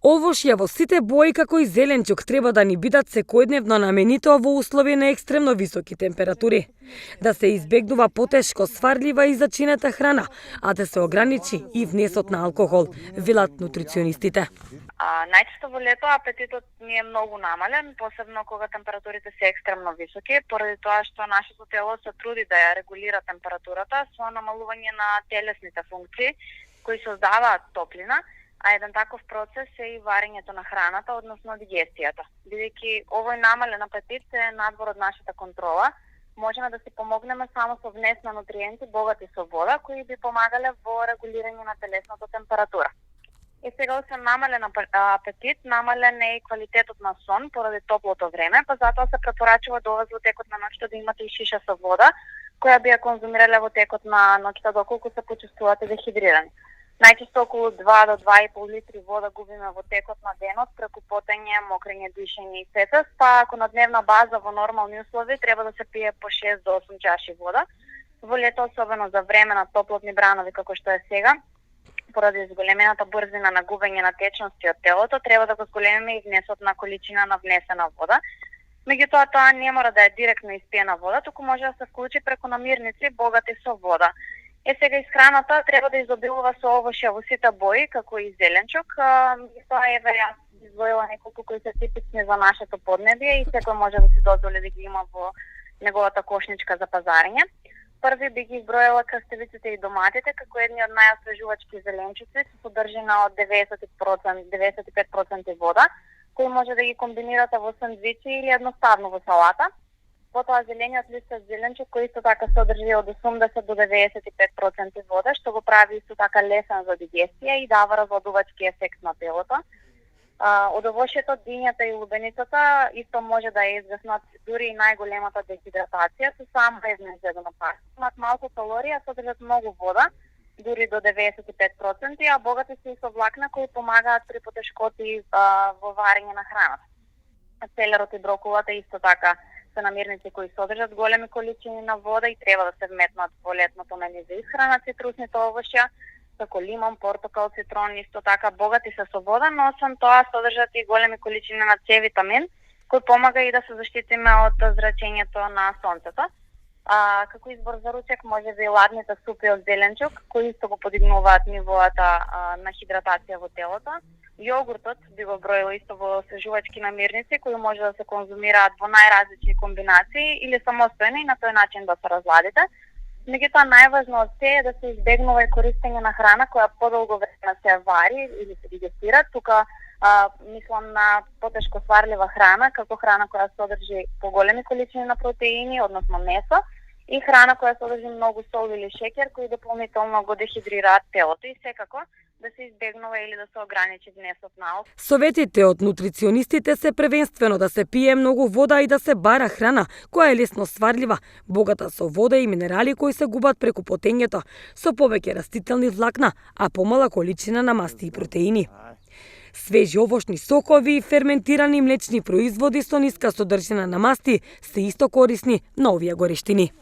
Овошја во сите бои како и зеленчук треба да ни бидат секојдневно наменитоа во услови на екстремно високи температури. Да се избегнува потешко сварлива и зачинета храна, а да се ограничи и внесот на алкохол, велат нутриционистите. Најчесто во лето апетитот ни е многу намален, посебно кога температурите се екстремно високи, поради тоа што нашето тело се труди да ја регулира температурата со намалување на телесните функции кои создаваат топлина, а еден таков процес е и варењето на храната, односно дигестијата. Бидејќи овој намален апетит е надвор од нашата контрола, можеме да си помогнеме само со внес на нутриенти богати со вода, кои би помагале во регулирање на телесната температура. И сега освен намален апетит, намален е и квалитетот на сон поради топлото време, па затоа се препорачува до вас во текот на ноќта да имате и шиша со вода, која би ја конзумирале во текот на ноќта доколку се почувствувате дехидрирани. Најчесто околу 2 до 2,5 литри вода губиме во текот на денот преку потење, мокрење, дишење и сетост, па ако на дневна база во нормални услови треба да се пие по 6 до 8 чаши вода. Во лето, особено за време на топлотни бранови како што е сега, поради зголемената брзина на губење на течности од телото, треба да го зголемиме и внесот на количина на внесена вода. Меѓутоа, тоа не мора да е директно испиена вода, туку може да се вклучи преку намирници богати со вода. Сега исхраната треба да изобилува со овошја во сите бои, како и зеленчук. Тоа еве јас издвоила неколку кои се типични за нашето поднебие и секој може да си дозволи да ги има во неговата кошничка за пазарење. Први би ги изброила краставиците и доматите како едни од најосвежувачки зеленчуци со содржина од 95% вода, кои може да ги комбинирате во сандвичи или едноставно во салата. Потоа зелениот листов зеленчук кој исто така содржи од 80 до 95% вода, што го прави исто така лесен за дигестија и дава разладувачки ефект на телото. Од овошјето, дињата и лубеницата исто може да ја изгаснат дури и најголемата дехидратација со само една изедена партија. Имат малку калорија, содржат многу вода, дури до 95%, а богати се и со влакна кои помагаат при потешкоти во варење на храната. Целерот и брокулата исто така се намирници кои содржат големи количини на вода и треба да се вметнат во летното меню за исхрана. Цитрусните овошја, како лимон, портокал, цитрон, исто така богати се со вода, но освен тоа содржат и големи количини на С витамин, кој помага и да се заштитиме од зрачењето на сонцето. Како избор за ручек може би ладните супи од зеленчук, кои исто го подигнуваат нивоата на хидратација во телото. Јогуртот би го броил исто во освежувачки намирници, кои може да се конзумираат во најразлични комбинации или самостојно и на тој начин да се разладите. Меѓутоа најважно од се е да се избегнува и користење на храна која подолго време се вари или се дигестира. Тука мислам на потешко сварлива храна, како храна која содржи поголеми количини на протеини, односно месо, и храна која содржи многу сол или шеќер, кои дополнително го дехидрираат телото и секако да се избегнува или да се ограничи внесот на алкохол. Советите од нутриционистите се првенствено да се пие многу вода и да се бара храна која е лесно сварлива, богата со вода и минерали кои се губат преку потењето, со повеќе растителни влакна, а помала количина на масти и протеини. Свежи овошни сокови и ферментирани млечни производи со ниска содржина на масти се исто корисни на овие горештини.